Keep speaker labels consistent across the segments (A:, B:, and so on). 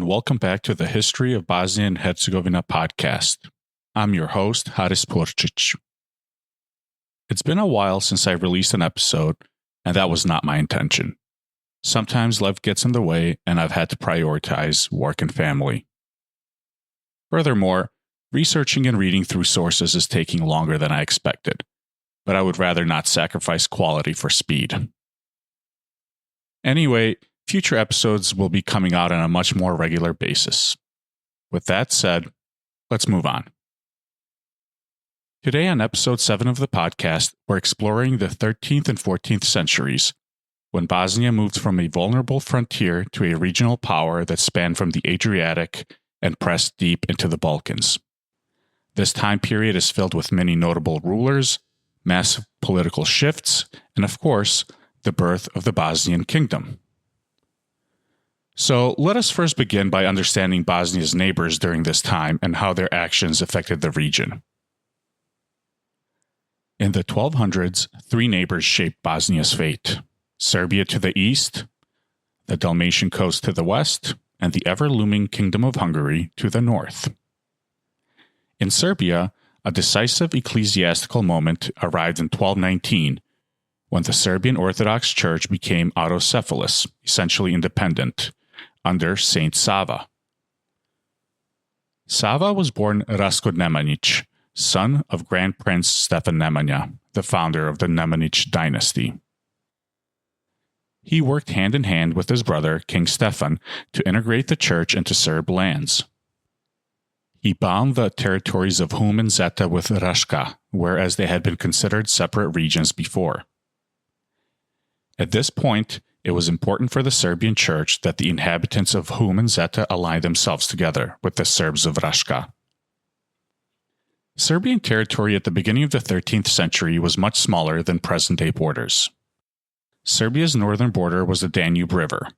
A: and welcome back to the History of Bosnia and Herzegovina podcast. I'm your host, Haris Porčić. It's been a while since I released an episode, and that was not my intention. Sometimes life gets in the way, and I've had to prioritize work and family. Furthermore, researching and reading through sources is taking longer than I expected, but I would rather not sacrifice quality for speed. Anyway, future episodes will be coming out on a much more regular basis. With that said, let's move on. Today on episode 7 of the podcast, we're exploring the 13th and 14th centuries, when Bosnia moved from a vulnerable frontier to a regional power that spanned from the Adriatic and pressed deep into the Balkans. This time period is filled with many notable rulers, massive political shifts, and of course, the birth of the Bosnian kingdom. So let us first begin by understanding Bosnia's neighbors during this time and how their actions affected the region. In the 1200s, 3 neighbors shaped Bosnia's fate: Serbia to the east, the Dalmatian coast to the west, and the ever-looming Kingdom of Hungary to the north. In Serbia, a decisive ecclesiastical moment arrived in 1219, when the Serbian Orthodox Church became autocephalous, essentially independent, under Saint Sava. Sava was born Rastko Nemanjić, son of Grand Prince Stjepan Nemanja, the founder of the Nemanjić dynasty. He worked hand in hand with his brother, King Stjepan, to integrate the church into Serb lands. He bound the territories of Hum and Zeta with Raška, whereas they had been considered separate regions before. At this point, it was important for the Serbian church that the inhabitants of Hum and Zeta align themselves together with the Serbs of Raška. Serbian territory at the beginning of the 13th century was much smaller than present-day borders. Serbia's northern border was the Danube River.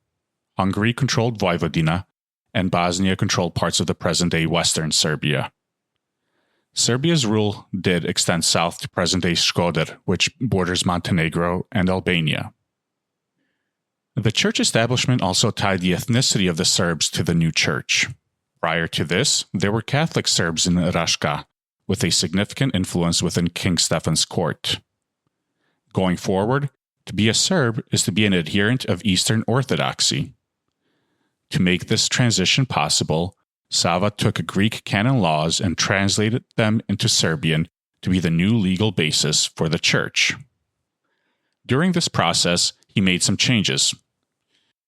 A: Hungary controlled Vojvodina, and Bosnia controlled parts of the present-day western Serbia. Serbia's rule did extend south to present-day Shkodër, which borders Montenegro and Albania. The church establishment also tied the ethnicity of the Serbs to the new church. Prior to this, there were Catholic Serbs in Raška, with a significant influence within King Stjepan's court. Going forward, to be a Serb is to be an adherent of Eastern Orthodoxy. To make this transition possible, Sava took Greek canon laws and translated them into Serbian to be the new legal basis for the church. During this process, he made some changes.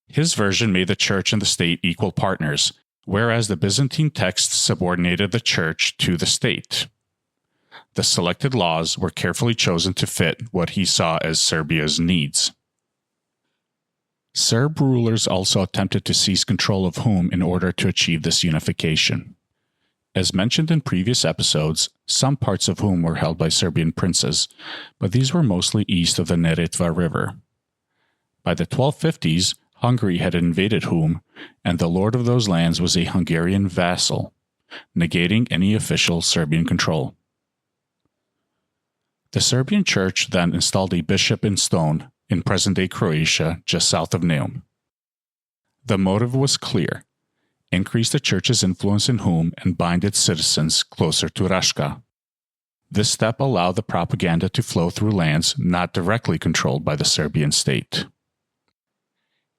A: His version made the church and the state equal partners, whereas the Byzantine text subordinated the church to the state. The selected laws were carefully chosen to fit what he saw as Serbia's needs. Serb rulers also attempted to seize control of Hum in order to achieve this unification. As mentioned in previous episodes, some parts of Hum were held by Serbian princes, but these were mostly east of the Neretva River. By the 1250s, Hungary had invaded Hum, and the lord of those lands was a Hungarian vassal, negating any official Serbian control. The Serbian church then installed a bishop in stone in present-day Croatia, just south of Neum. The motive was clear: increase the church's influence in Hum and bind its citizens closer to Raška. This step allowed the propaganda to flow through lands not directly controlled by the Serbian state.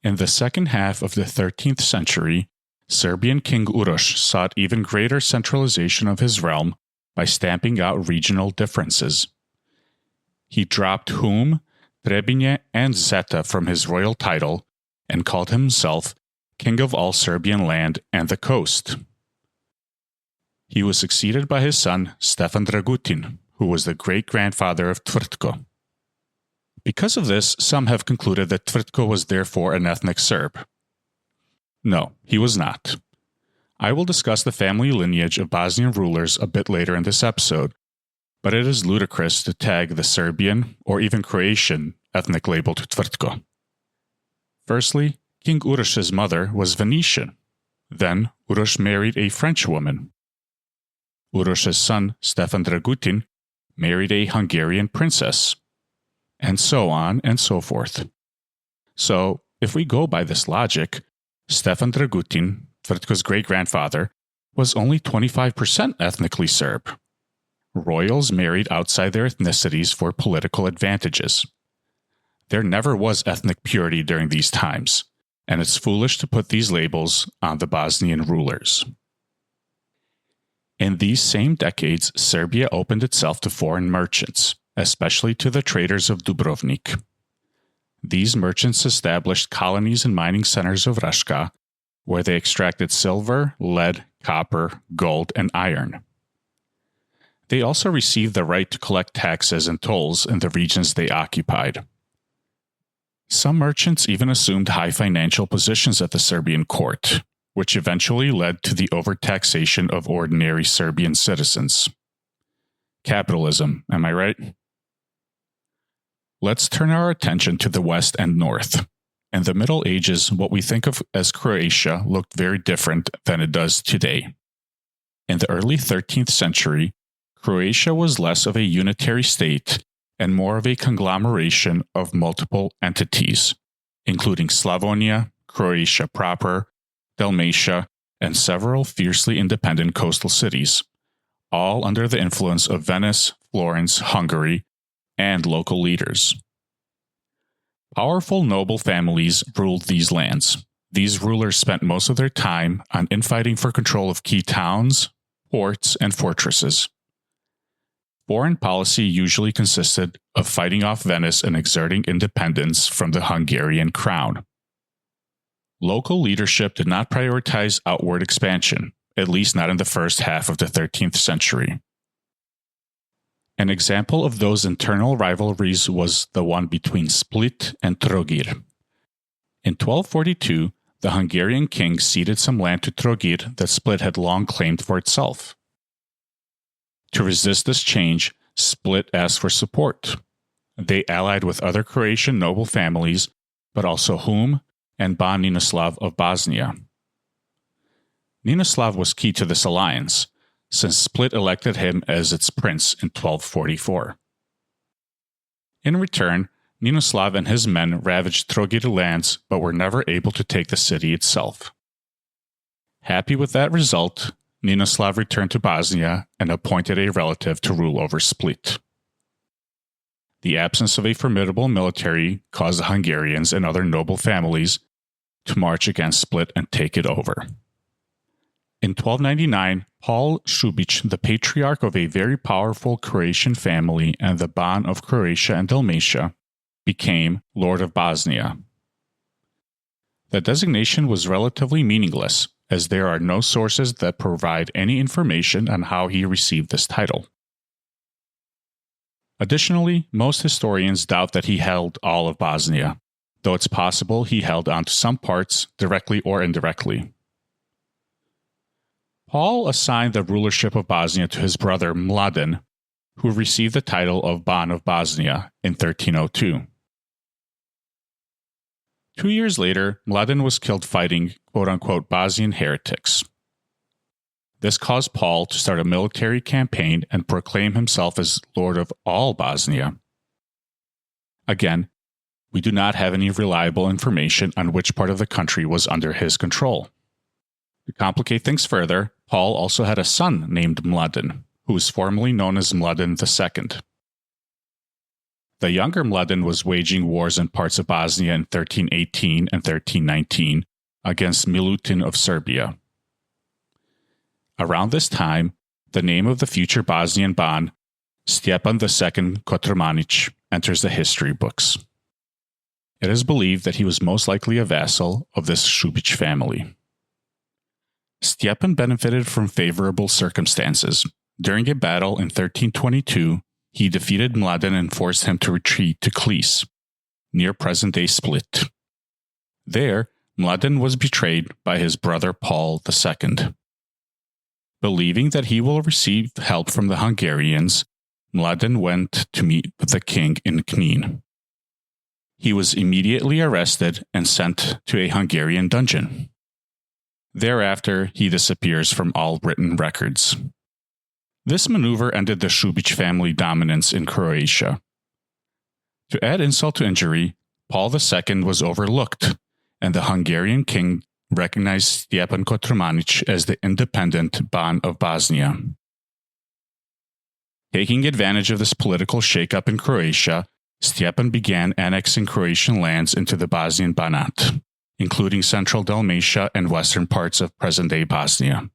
A: In the second half of the 13th century, Serbian King Uroš sought even greater centralization of his realm by stamping out regional differences. He dropped Hum, Trebinje, and Zeta from his royal title and called himself King of all Serbian land and the coast. He was succeeded by his son Stjepan Dragutin, who was the great-grandfather of Tvrtko. Because of this, some have concluded that Tvrtko was therefore an ethnic Serb. No, he was not. I will discuss the family lineage of Bosnian rulers a bit later in this episode, but it is ludicrous to tag the Serbian, or even Croatian, ethnic label to Tvrtko. Firstly, King Uroš's mother was Venetian. Then, Uroš married a French woman. Uroš's son, Stjepan Dragutin, married a Hungarian princess. And so on and so forth. So, if we go by this logic, Stjepan Dragutin, Tvrtko's great-grandfather, was only 25% ethnically Serb. Royals married outside their ethnicities for political advantages. There never was ethnic purity during these times, and it's foolish to put these labels on the Bosnian rulers. In these same decades, Serbia opened itself to foreign merchants, especially to the traders of Dubrovnik. These merchants established colonies and mining centers of Raška, where they extracted silver, lead, copper, gold, and iron. They also received the right to collect taxes and tolls in the regions they occupied. Some merchants even assumed high financial positions at the Serbian court, which eventually led to the overtaxation of ordinary Serbian citizens. Capitalism, am I right? Let's turn our attention to the west and north. In the Middle Ages, what we think of as Croatia looked very different than it does today. In the early 13th century, Croatia was less of a unitary state and more of a conglomeration of multiple entities, including Slavonia, Croatia proper, Dalmatia, and several fiercely independent coastal cities, all under the influence of Venice, Florence, Hungary, and local leaders. Powerful noble families ruled these lands. These rulers spent most of their time on infighting for control of key towns, ports, and fortresses. Foreign policy usually consisted of fighting off Venice and exerting independence from the Hungarian crown. Local leadership did not prioritize outward expansion, at least not in the first half of the 13th century. An example of those internal rivalries was the one between Split and Trogir. In 1242, the Hungarian king ceded some land to Trogir that Split had long claimed for itself. To resist this change, Split asked for support. They allied with other Croatian noble families, but also Hum and Ban Ninoslav of Bosnia. Ninoslav was key to this alliance, since Split elected him as its prince in 1244. In return, Ninoslav and his men ravaged Trogir lands but were never able to take the city itself. Happy with that result, Ninoslav returned to Bosnia and appointed a relative to rule over Split. The absence of a formidable military caused the Hungarians and other noble families to march against Split and take it over. In 1299, Paul Šubić, the patriarch of a very powerful Croatian family and the Ban of Croatia and Dalmatia, became Lord of Bosnia. The designation was relatively meaningless, as there are no sources that provide any information on how he received this title. Additionally, most historians doubt that he held all of Bosnia, though it's possible he held onto some parts directly or indirectly. Paul assigned the rulership of Bosnia to his brother Mladen, who received the title of Ban of Bosnia in 1302. 2 years later, Mladen was killed fighting quote-unquote Bosnian heretics. This caused Paul to start a military campaign and proclaim himself as Lord of all Bosnia. Again, we do not have any reliable information on which part of the country was under his control. To complicate things further, Paul also had a son named Mladen, who was formerly known as Mladen II. The younger Mladen was waging wars in parts of Bosnia in 1318 and 1319 against Milutin of Serbia. Around this time, the name of the future Bosnian Ban, Stjepan II Kotromanić, enters the history books. It is believed that he was most likely a vassal of this Šubić family. Stjepan benefited from favorable circumstances. During a battle in 1322, he defeated Mladen and forced him to retreat to Klis, near present-day Split. There, Mladen was betrayed by his brother Paul II. Believing that he will receive help from the Hungarians, Mladen went to meet with the king in Knin. He was immediately arrested and sent to a Hungarian dungeon. Thereafter, he disappears from all written records. This maneuver ended the Šubić family dominance in Croatia. To add insult to injury, Paul II was overlooked, and the Hungarian king recognized Stjepan Kotromanić as the independent Ban of Bosnia. Taking advantage of this political shakeup in Croatia, Stjepan began annexing Croatian lands into the Bosnian Banate, including central Dalmatia and western parts of present-day Bosnia.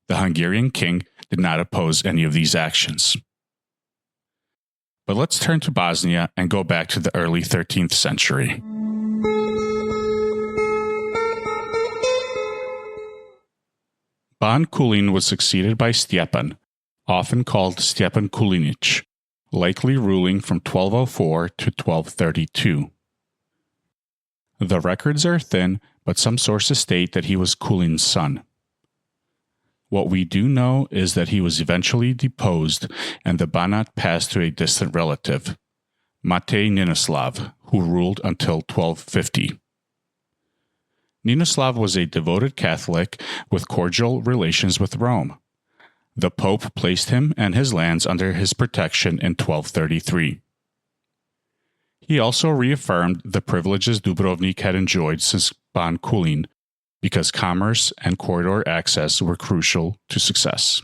A: The Hungarian king did not oppose any of these actions. But let's turn to Bosnia and go back to the early 13th century. Ban Kulin was succeeded by Stjepan, often called Stjepan Kulinić, likely ruling from 1204 to 1232. The records are thin, but some sources state that he was Kulin's son. What we do know is that he was eventually deposed and the Banat passed to a distant relative, Matej Ninoslav, who ruled until 1250. Ninoslav was a devoted Catholic with cordial relations with Rome. The Pope placed him and his lands under his protection in 1233. He also reaffirmed the privileges Dubrovnik had enjoyed since Ban Kulin, because commerce and corridor access were crucial to success.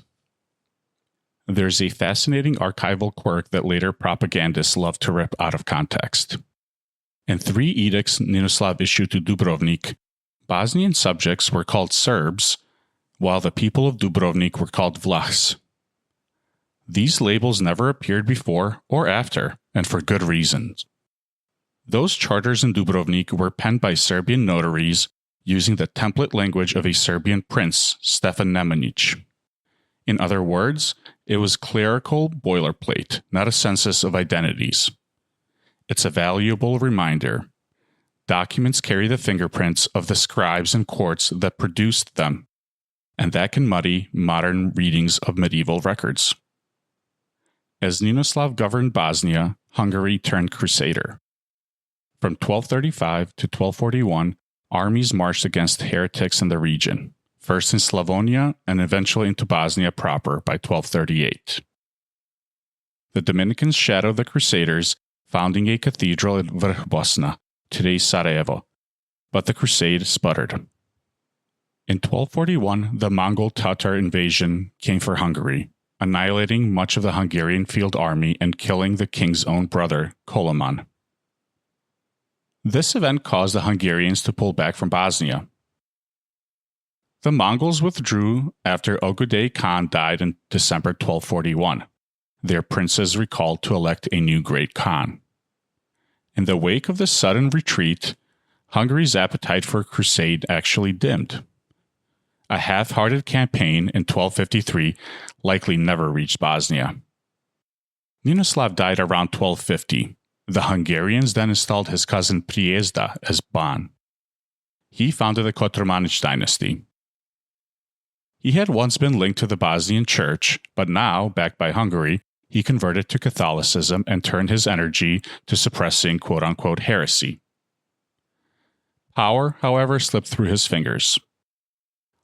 A: There's a fascinating archival quirk that later propagandists love to rip out of context. In 3 edicts Ninoslav issued to Dubrovnik, Bosnian subjects were called Serbs, while the people of Dubrovnik were called Vlachs. These labels never appeared before or after, and for good reasons. Those charters in Dubrovnik were penned by Serbian notaries using the template language of a Serbian prince, Stjepan Nemanja. In other words, it was clerical boilerplate, not a census of identities. It's a valuable reminder. Documents carry the fingerprints of the scribes and courts that produced them, and that can muddy modern readings of medieval records. As Ninoslav governed Bosnia, Hungary turned crusader. From 1235 to 1241, armies marched against heretics in the region, first in Slavonia and eventually into Bosnia proper by 1238. The Dominicans shadowed the Crusaders, founding a cathedral at Vrh today's Sarajevo, but the crusade sputtered. In 1241, the Mongol Tatar invasion came for Hungary, annihilating much of the Hungarian field army and killing the king's own brother, Koloman. This event caused the Hungarians to pull back from Bosnia. The Mongols withdrew after Ogedei Khan died in December 1241, their princes recalled to elect a new great Khan. In the wake of this sudden retreat, Hungary's appetite for a crusade actually dimmed. A half-hearted campaign in 1253 likely never reached Bosnia. Ninoslav died around 1250. The Hungarians then installed his cousin Prijezda as Ban. He founded the Kotromanić dynasty. He had once been linked to the Bosnian church, but now, backed by Hungary, he converted to Catholicism and turned his energy to suppressing quote-unquote heresy. Power, however, slipped through his fingers.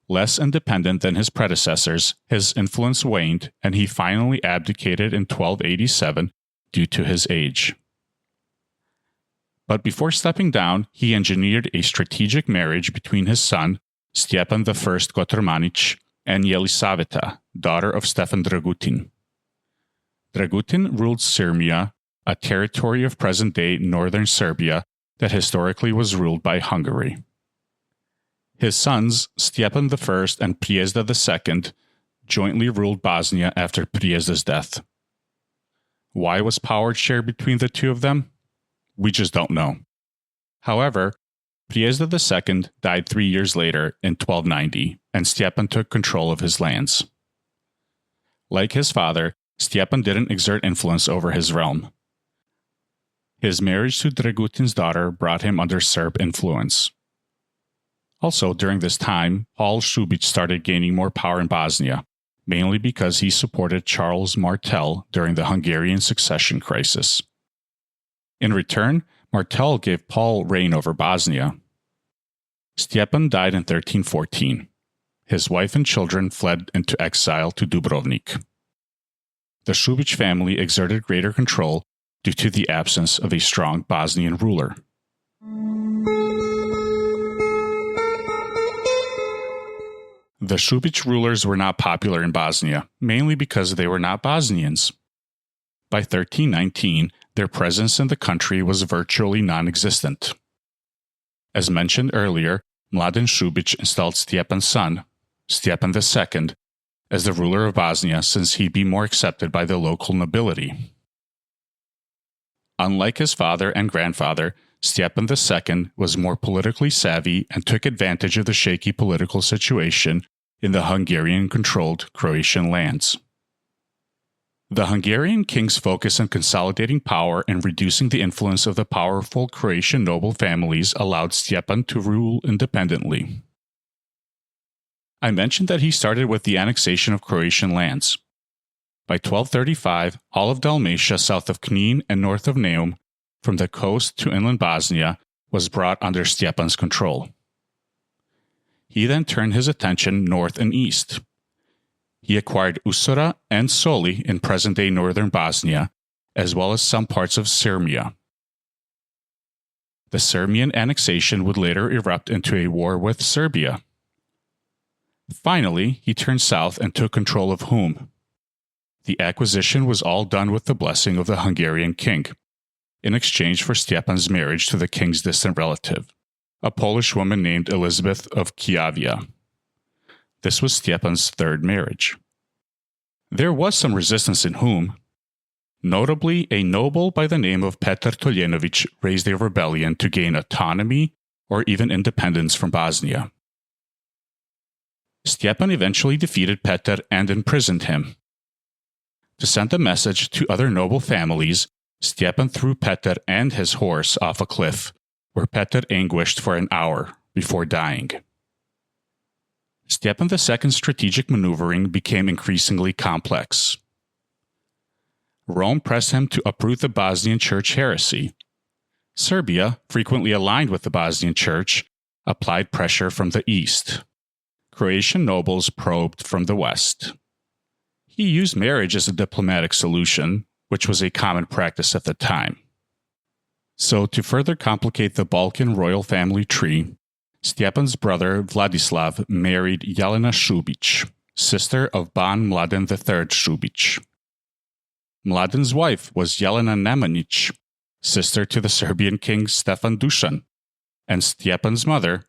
A: Less independent than his predecessors, his influence waned, and he finally abdicated in 1287 due to his age. But before stepping down, he engineered a strategic marriage between his son, Stjepan I Kotromanić, and Jelisaveta, daughter of Stefan Dragutin. Dragutin ruled Sirmia, a territory of present-day northern Serbia that historically was ruled by Hungary. His sons, Stjepan I and Prijezda II, jointly ruled Bosnia after Prijezda's death. Why was power shared between the two of them? We just don't know. However, Prijezda II died 3 years later in 1290, and Stjepan took control of his lands. Like his father, Stjepan didn't exert influence over his realm. His marriage to Dragutin's daughter brought him under Serb influence. Also, during this time, Paul Šubić started gaining more power in Bosnia, mainly because he supported Charles Martel during the Hungarian succession crisis. In return, Martel gave Paul reign over Bosnia. Stjepan died in 1314. His wife and children fled into exile to Dubrovnik. The Šubić family exerted greater control due to the absence of a strong Bosnian ruler. The Šubić rulers were not popular in Bosnia, mainly because they were not Bosnians. By 1319, their presence in the country was virtually non-existent. As mentioned earlier, Mladen Šubić installed Stjepan's son, Stjepan II, as the ruler of Bosnia since he'd be more accepted by the local nobility. Unlike his father and grandfather, Stjepan II was more politically savvy and took advantage of the shaky political situation in the Hungarian-controlled Croatian lands. The Hungarian king's focus on consolidating power and reducing the influence of the powerful Croatian noble families allowed Stjepan to rule independently. I mentioned that he started with the annexation of Croatian lands. By 1235, all of Dalmatia south of Knin and north of Neum, from the coast to inland Bosnia, was brought under Stjepan's control. He then turned his attention north and east. He acquired Usora and Soli in present-day northern Bosnia, as well as some parts of Sirmia. The Sirmian annexation would later erupt into a war with Serbia. Finally, he turned south and took control of Hum. The acquisition was all done with the blessing of the Hungarian king, in exchange for Stjepan's marriage to the king's distant relative, a Polish woman named Elizabeth of Kuyavia. This was Stjepan's third marriage. There was some resistance in Hum. Notably, a noble by the name of Petar Toljenović raised a rebellion to gain autonomy or even independence from Bosnia. Stjepan eventually defeated Petar and imprisoned him. To send a message to other noble families, Stjepan threw Petar and his horse off a cliff, where Petar anguished for an hour before dying. Stjepan II's strategic maneuvering became increasingly complex. Rome pressed him to uproot the Bosnian Church heresy. Serbia, frequently aligned with the Bosnian Church, applied pressure from the east. Croatian nobles probed from the west. He used marriage as a diplomatic solution, which was a common practice at the time. So, to further complicate the Balkan royal family tree, Stjepan's brother Vladislav married Jelena Šubić, sister of Ban Mladen III Šubić. Mladen's wife was Jelena Nemanjić, sister to the Serbian king Stefan Dušan, and Stjepan's mother,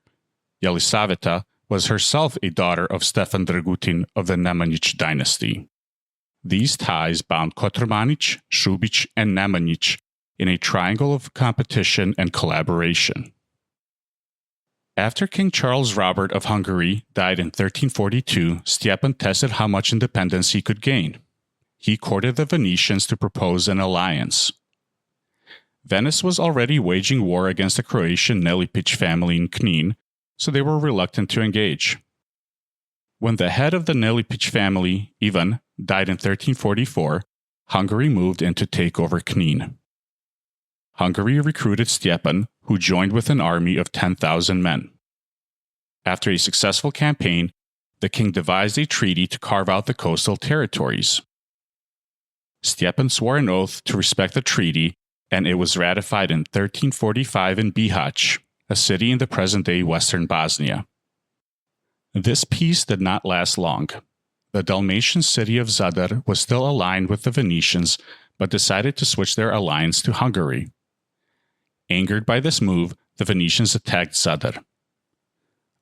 A: Jelisaveta, was herself a daughter of Stefan Dragutin of the Nemanjić dynasty. These ties bound Kotromanić, Šubić, and Nemanjić in a triangle of competition and collaboration. After King Charles Robert of Hungary died in 1342, Stjepan tested how much independence he could gain. He courted the Venetians to propose an alliance. Venice was already waging war against the Croatian Nelipić family in Knin, so they were reluctant to engage. When the head of the Nelipić family, Ivan, died in 1344, Hungary moved in to take over Knin. Hungary recruited Stjepan, who joined with an army of 10,000 men. After a successful campaign, the king devised a treaty to carve out the coastal territories. Stjepan swore an oath to respect the treaty, and it was ratified in 1345 in Bihać, a city in the present-day western Bosnia. This peace did not last long. The Dalmatian city of Zadar was still aligned with the Venetians, but decided to switch their alliance to Hungary. Angered by this move, the Venetians attacked Zadar.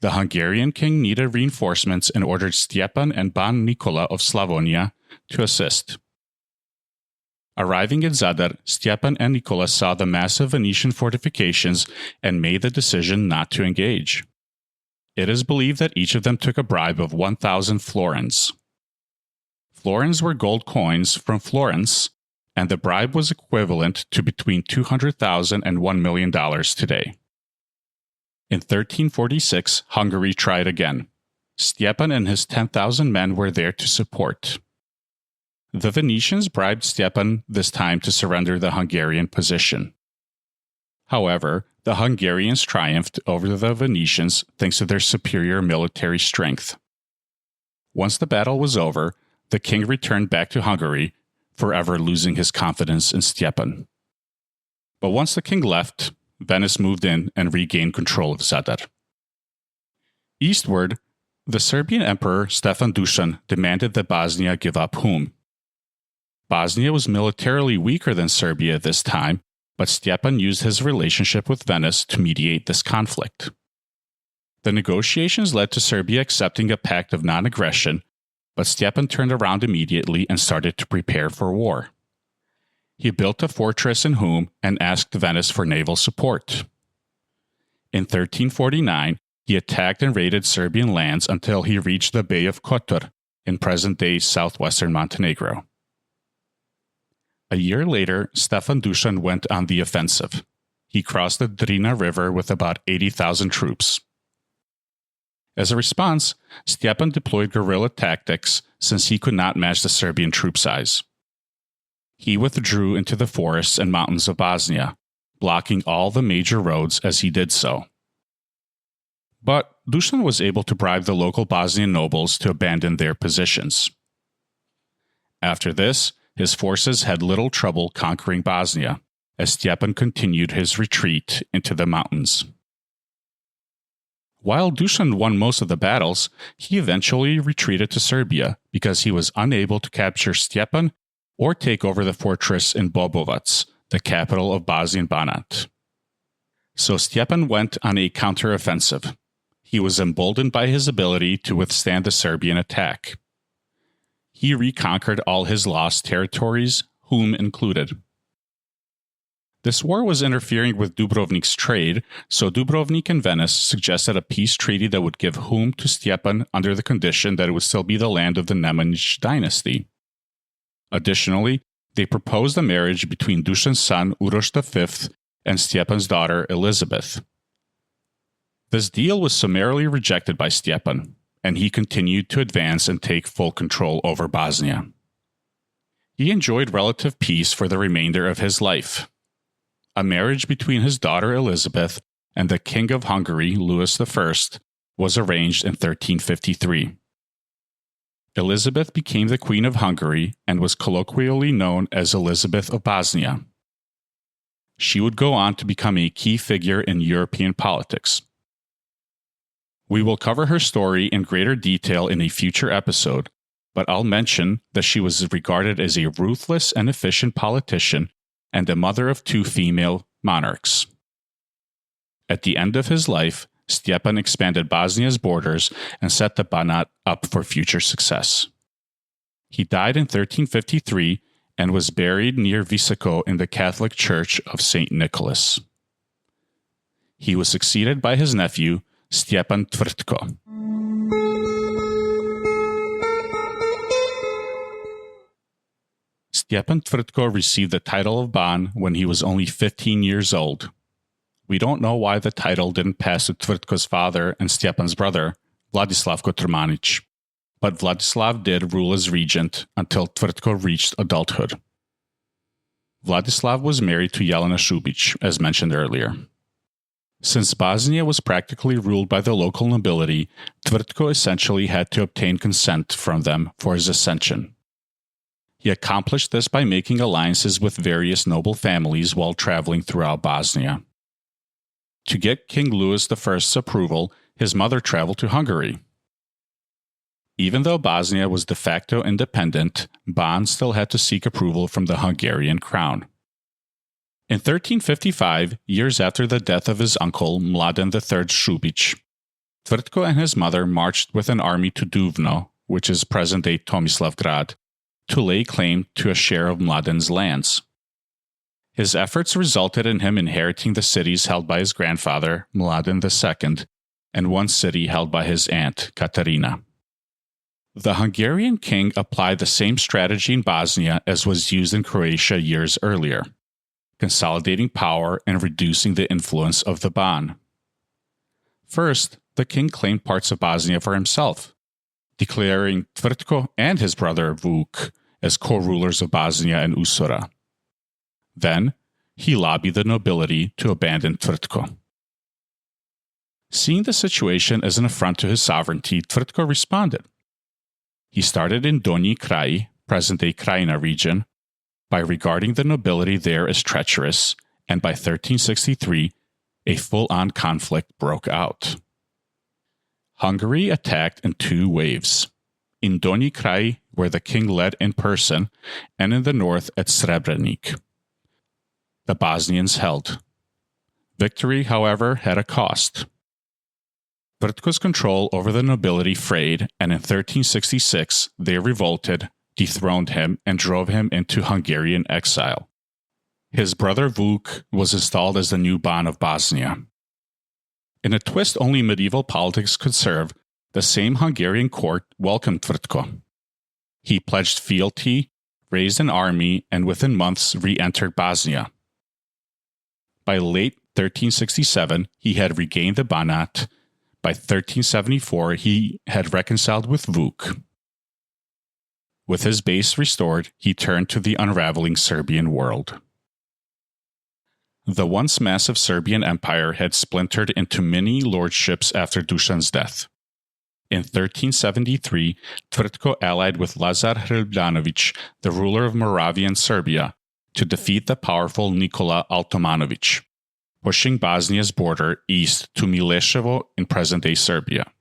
A: The Hungarian king needed reinforcements and ordered Stjepan and Ban Nikola of Slavonia to assist. Arriving in Zadar, Stjepan and Nikola saw the massive Venetian fortifications and made the decision not to engage. It is believed that each of them took a bribe of 1,000 florins. Florins were gold coins from Florence, and the bribe was equivalent to between $200,000 and $1 million today. In 1346, Hungary tried again. Stjepan and his 10,000 men were there to support. The Venetians bribed Stjepan this time to surrender the Hungarian position. However, the Hungarians triumphed over the Venetians thanks to their superior military strength. Once the battle was over, the king returned back to Hungary, forever losing his confidence in Stjepan. But once the king left, Venice moved in and regained control of Zadar. Eastward, The Serbian Emperor Stjepan Dušan demanded that Bosnia give up Hum. Bosnia was militarily weaker than Serbia at this time, but Stjepan used his relationship with Venice to mediate this conflict. The negotiations led to Serbia accepting a pact of non-aggression, but Stjepan turned around immediately and started to prepare for war. He built a fortress in Hum and asked Venice for naval support. In 1349, he attacked and raided Serbian lands until he reached the Bay of Kotor in present-day southwestern Montenegro. A year later, Stjepan Dušan went on the offensive. He crossed the Drina River with about 80,000 troops. As a response, Stjepan deployed guerrilla tactics since he could not match the Serbian troop size. He withdrew into the forests and mountains of Bosnia, blocking all the major roads as he did so. But Dušan was able to bribe the local Bosnian nobles to abandon their positions. After this, his forces had little trouble conquering Bosnia, as Stjepan continued his retreat into the mountains. While Dušan won most of the battles, he eventually retreated to Serbia because he was unable to capture Stjepan or take over the fortress in Bobovac, the capital of Bosnian Banate. So Stjepan went on a counteroffensive. He was emboldened by his ability to withstand the Serbian attack. He reconquered all his lost territories, Hum included. This war was interfering with Dubrovnik's trade, so Dubrovnik and Venice suggested a peace treaty that would give Hum to Stjepan under the condition that it would still be the land of the Nemanjić dynasty. Additionally, they proposed a marriage between Dušan's son Uroš V and Stjepan's daughter Elizabeth. This deal was summarily rejected by Stjepan, and he continued to advance and take full control over Bosnia. He enjoyed relative peace for the remainder of his life. A marriage between his daughter Elizabeth and the King of Hungary, Louis I, was arranged in 1353. Elizabeth became the Queen of Hungary and was colloquially known as Elizabeth of Bosnia. She would go on to become a key figure in European politics. We will cover her story in greater detail in a future episode, but I'll mention that she was regarded as a ruthless and efficient politician and a mother of two female monarchs. At the end of his life, Stjepan expanded Bosnia's borders and set the Banat up for future success. He died in 1353 and was buried near Visoko in the Catholic Church of St. Nicholas. He was succeeded by his nephew, Stjepan Tvrtko. Stjepan Tvrtko received the title of Ban when he was only 15 years old. We don't know why the title didn't pass to Tvrtko's father and Stjepan's brother, Vladislav Kotromanić, but Vladislav did rule as regent until Tvrtko reached adulthood. Vladislav was married to Jelena Šubić, as mentioned earlier. Since Bosnia was practically ruled by the local nobility, Tvrtko essentially had to obtain consent from them for his ascension. He accomplished this by making alliances with various noble families while traveling throughout Bosnia. To get King Louis I's approval, his mother traveled to Hungary. Even though Bosnia was de facto independent, Ban still had to seek approval from the Hungarian crown. In 1355, years after the death of his uncle Mladen III Šubić, Tvrtko and his mother marched with an army to Duvno, which is present-day Tomislavgrad, to lay claim to a share of Mladen's lands. His efforts resulted in him inheriting the cities held by his grandfather, Mladen II, and one city held by his aunt, Katarina. The Hungarian king applied the same strategy in Bosnia as was used in Croatia years earlier, consolidating power and reducing the influence of the Ban. First, the king claimed parts of Bosnia for himself, declaring Tvrtko and his brother Vuk as co-rulers of Bosnia and Usura. Then, he lobbied the nobility to abandon Tvrtko. Seeing the situation as an affront to his sovereignty, Tvrtko responded. He started in Donji Kraj, present-day Krajina region, by regarding the nobility there as treacherous, and by 1363, a full-on conflict broke out. Hungary attacked in two waves. In Donji Kraj, where the king led in person, and in the north at Srebrenik. The Bosnians held. Victory, however, had a cost. Tvrtko's control over the nobility frayed, and in 1366 they revolted, dethroned him, and drove him into Hungarian exile. His brother Vuk was installed as the new Ban of Bosnia. In a twist only medieval politics could serve, the same Hungarian court welcomed Tvrtko. He pledged fealty, raised an army, and within months re-entered Bosnia. By late 1367, he had regained the Banate. By 1374, he had reconciled with Vuk. With his base restored, he turned to the unraveling Serbian world. The once massive Serbian Empire had splintered into many lordships after Dušan's death. In 1373, Tvrtko allied with Lazar Hrdljanović, the ruler of Moravian Serbia, to defeat the powerful Nikola Altomanović, pushing Bosnia's border east to Mileševo in present-day Serbia.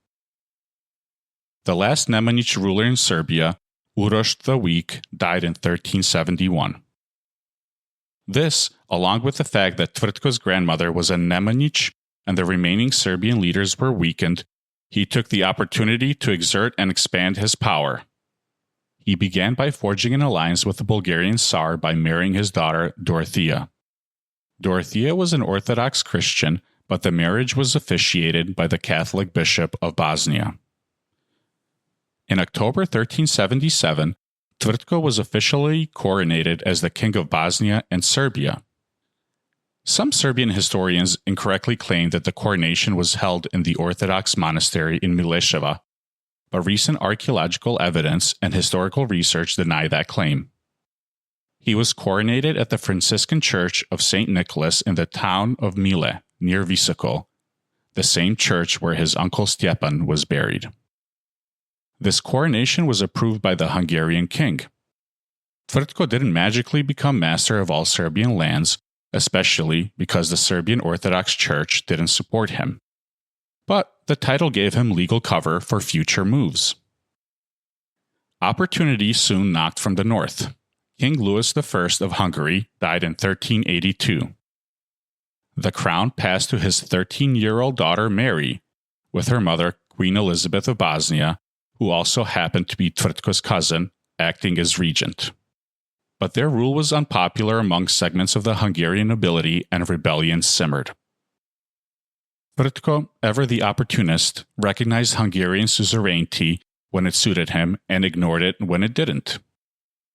A: The last Nemanjić ruler in Serbia, Uroš the Weak, died in 1371. This, along with the fact that Tvrtko's grandmother was a Nemanjić and the remaining Serbian leaders were weakened, he took the opportunity to exert and expand his power. He began by forging an alliance with the Bulgarian Tsar by marrying his daughter Dorothea. Dorothea was an Orthodox Christian, but the marriage was officiated by the Catholic Bishop of Bosnia. In October 1377, Tvrtko was officially coronated as the King of Bosnia and Serbia. Some Serbian historians incorrectly claim that the coronation was held in the Orthodox monastery in Mileševa, but recent archaeological evidence and historical research deny that claim. He was coronated at the Franciscan Church of St. Nicholas in the town of Mile, near Visoko, the same church where his uncle Stjepan was buried. This coronation was approved by the Hungarian king. Tvrtko didn't magically become master of all Serbian lands, especially because the Serbian Orthodox Church didn't support him. But the title gave him legal cover for future moves. Opportunity soon knocked from the north. King Louis I of Hungary died in 1382. The crown passed to his 13-year-old daughter Mary, with her mother Queen Elizabeth of Bosnia, who also happened to be Tvrtko's cousin, acting as regent. But their rule was unpopular among segments of the Hungarian nobility and rebellion simmered. Tvrtko, ever the opportunist, recognized Hungarian suzerainty when it suited him and ignored it when it didn't.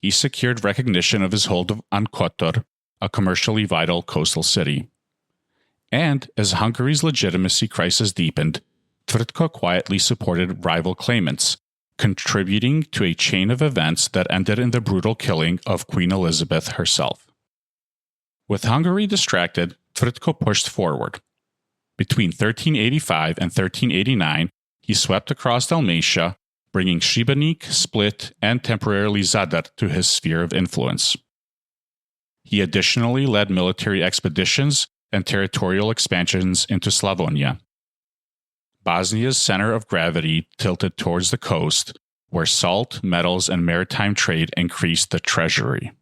A: He secured recognition of his hold on Kotor, a commercially vital coastal city. And as Hungary's legitimacy crisis deepened, Tvrtko quietly supported rival claimants, contributing to a chain of events that ended in the brutal killing of Queen Elizabeth herself. With Hungary distracted, Tvrtko pushed forward. Between 1385 and 1389, he swept across Dalmatia, bringing Šibenik, Split, and temporarily Zadar to his sphere of influence. He additionally led military expeditions and territorial expansions into Slavonia. Bosnia's center of gravity tilted towards the coast, where salt, metals, and maritime trade increased the treasury.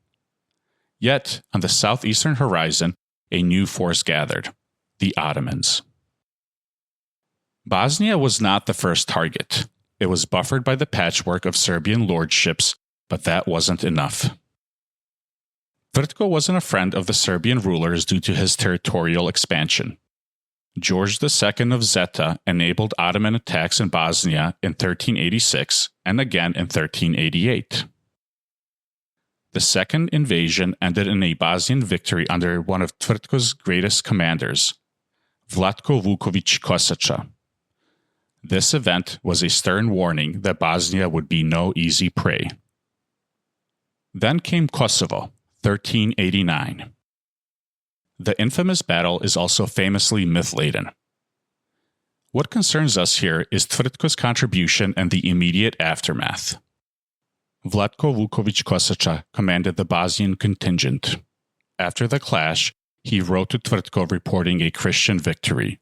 A: Yet, on the southeastern horizon, a new force gathered: the Ottomans. Bosnia was not the first target. It was buffered by the patchwork of Serbian lordships, but that wasn't enough. Tvrtko wasn't a friend of the Serbian rulers due to his territorial expansion. George II of Zeta enabled Ottoman attacks in Bosnia in 1386 and again in 1388. The second invasion ended in a Bosnian victory under one of Tvrtko's greatest commanders, Vlatko Vuković Kosača. This event was a stern warning that Bosnia would be no easy prey. Then came Kosovo, 1389. The infamous battle is also famously myth-laden. What concerns us here is Tvrtko's contribution and the immediate aftermath. Vlatko Vuković Kosača commanded the Bosnian contingent. After the clash, he wrote to Tvrtko reporting a Christian victory,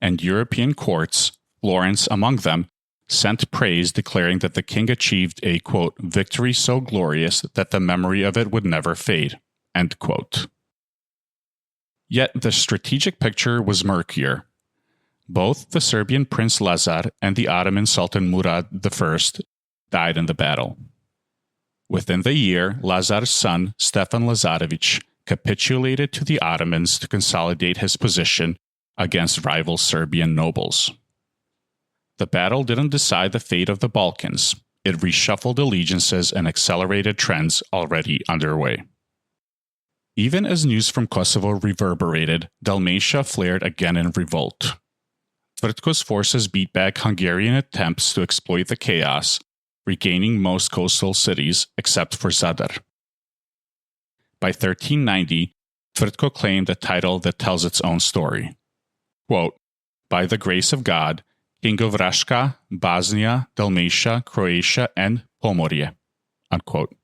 A: and European courts, Lawrence among them, sent praise declaring that the king achieved a, quote, victory so glorious that the memory of it would never fade, end quote. Yet the strategic picture was murkier. Both the Serbian Prince Lazar and the Ottoman Sultan Murad I died in the battle. Within the year, Lazar's son, Stjepan Lazarević, capitulated to the Ottomans to consolidate his position against rival Serbian nobles. The battle didn't decide the fate of the Balkans. It reshuffled allegiances and accelerated trends already underway. Even as news from Kosovo reverberated, Dalmatia flared again in revolt. Tvrtko's forces beat back Hungarian attempts to exploit the chaos, regaining most coastal cities except for Zadar. By 1390, Tvrtko claimed a title that tells its own story. Quote, by the grace of God, King of Raška, Bosnia, Dalmatia, Croatia, and Pomorje. Unquote.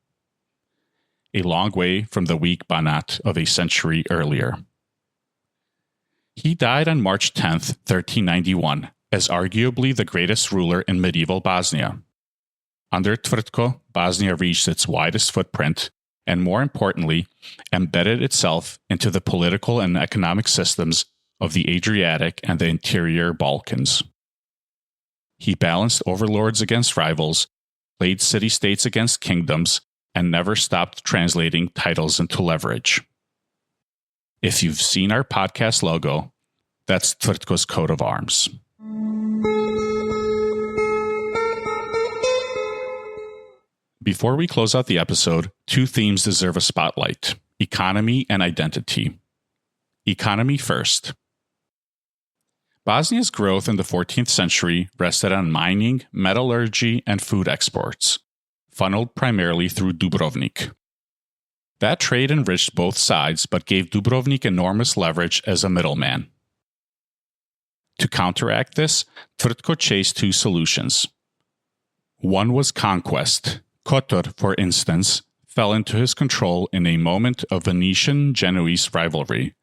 A: A long way from the weak Banate of a century earlier. He died on March 10, 1391, as arguably the greatest ruler in medieval Bosnia. Under Tvrtko, Bosnia reached its widest footprint and, more importantly, embedded itself into the political and economic systems of the Adriatic and the interior Balkans. He balanced overlords against rivals, played city-states against kingdoms, and never stopped translating titles into leverage. If you've seen our podcast logo, that's Tvrtko's coat of arms. Before we close out the episode, two themes deserve a spotlight: economy and identity. Economy first. Bosnia's growth in the 14th century rested on mining, metallurgy, and food exports, funneled primarily through Dubrovnik. That trade enriched both sides but gave Dubrovnik enormous leverage as a middleman. To counteract this, Tvrtko chased two solutions. One was conquest. Kotor, for instance, fell into his control in a moment of Venetian-Genoese rivalry,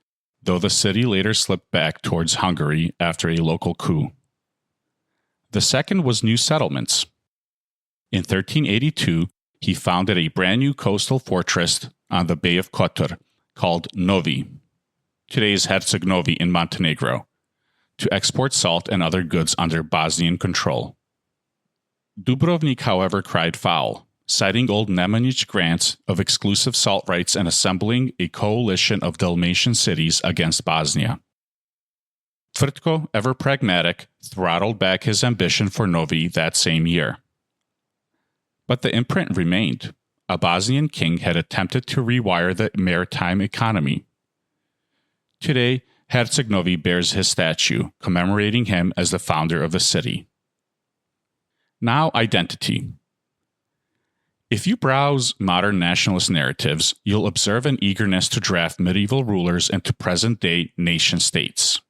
A: though the city later slipped back towards Hungary after a local coup. The second was new settlements. In 1382, he founded a brand new coastal fortress on the Bay of Kotor called Novi, today's Herceg Novi in Montenegro, to export salt and other goods under Bosnian control. Dubrovnik, however, cried foul, citing old Nemanjić grants of exclusive salt rights and assembling a coalition of Dalmatian cities against Bosnia. Tvrtko, ever pragmatic, throttled back his ambition for Novi that same year. But the imprint remained. A Bosnian king had attempted to rewire the maritime economy. Today, Herceg Novi bears his statue, commemorating him as the founder of the city. Now, identity. If you browse modern nationalist narratives, you'll observe an eagerness to draft medieval rulers into present-day nation-states.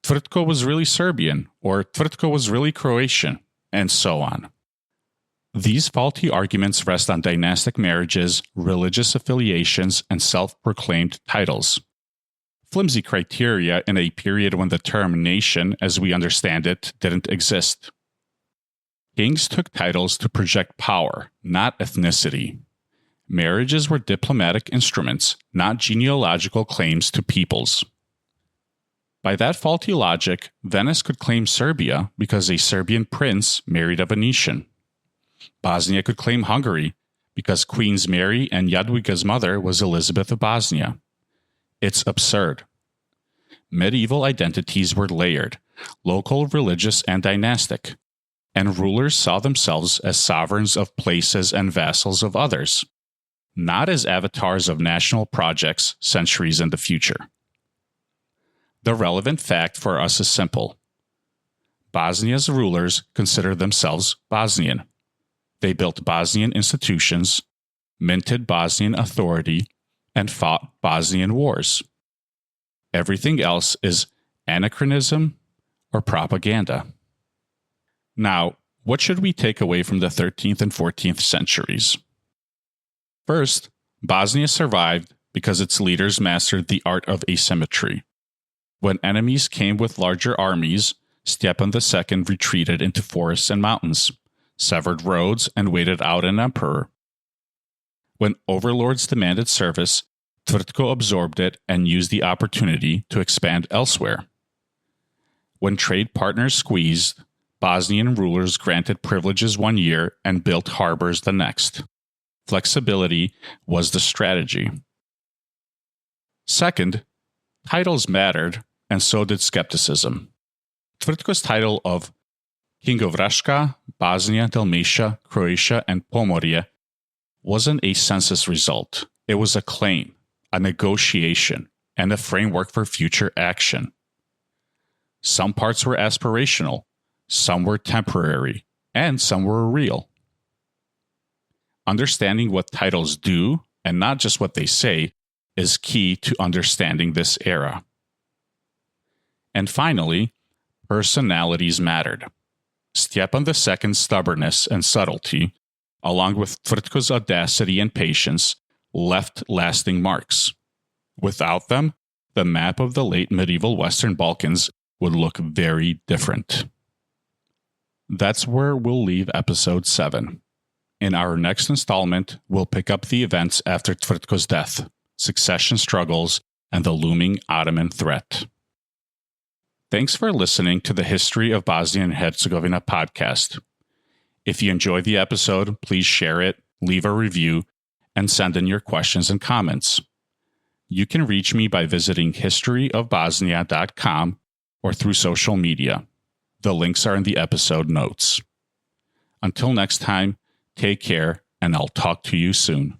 A: Tvrtko was really Serbian, or Tvrtko was really Croatian, and so on. These faulty arguments rest on dynastic marriages, religious affiliations, and self-proclaimed titles. Flimsy criteria in a period when the term nation, as we understand it, didn't exist. Kings took titles to project power, not ethnicity. Marriages were diplomatic instruments, not genealogical claims to peoples. By that faulty logic, Venice could claim Serbia because a Serbian prince married a Venetian. Bosnia could claim Hungary because Queens Mary and Jadwiga's mother was Elizabeth of Bosnia. It's absurd. Medieval identities were layered, local, religious, and dynastic, and rulers saw themselves as sovereigns of places and vassals of others, not as avatars of national projects centuries in the future. The relevant fact for us is simple. Bosnia's rulers consider themselves Bosnian. They built Bosnian institutions, minted Bosnian authority, and fought Bosnian wars. Everything else is anachronism or propaganda. Now, what should we take away from the 13th and 14th centuries? First, Bosnia survived because its leaders mastered the art of asymmetry. When enemies came with larger armies, Stjepan II retreated into forests and mountains, severed roads, and waited out an emperor. When overlords demanded service, Tvrtko absorbed it and used the opportunity to expand elsewhere. When trade partners squeezed, Bosnian rulers granted privileges one year and built harbors the next. Flexibility was the strategy. Second, titles mattered, and so did skepticism. Tvrtko's title of King of Raška, Bosnia, Dalmatia, Croatia, and Pomoria wasn't a census result. It was a claim, a negotiation, and a framework for future action. Some parts were aspirational, some were temporary, and some were real. Understanding what titles do, and not just what they say, is key to understanding this era. And finally, personalities mattered. Stjepan II's stubbornness and subtlety, along with Tvrtko's audacity and patience, left lasting marks. Without them, the map of the late medieval Western Balkans would look very different. That's where we'll leave episode 7. In our next installment, we'll pick up the events after Tvrtko's death, succession struggles, and the looming Ottoman threat. Thanks for listening to the History of Bosnia and Herzegovina podcast. If you enjoyed the episode, please share it, leave a review, and send in your questions and comments. You can reach me by visiting historyofbosnia.com or through social media. The links are in the episode notes. Until next time, take care, and I'll talk to you soon.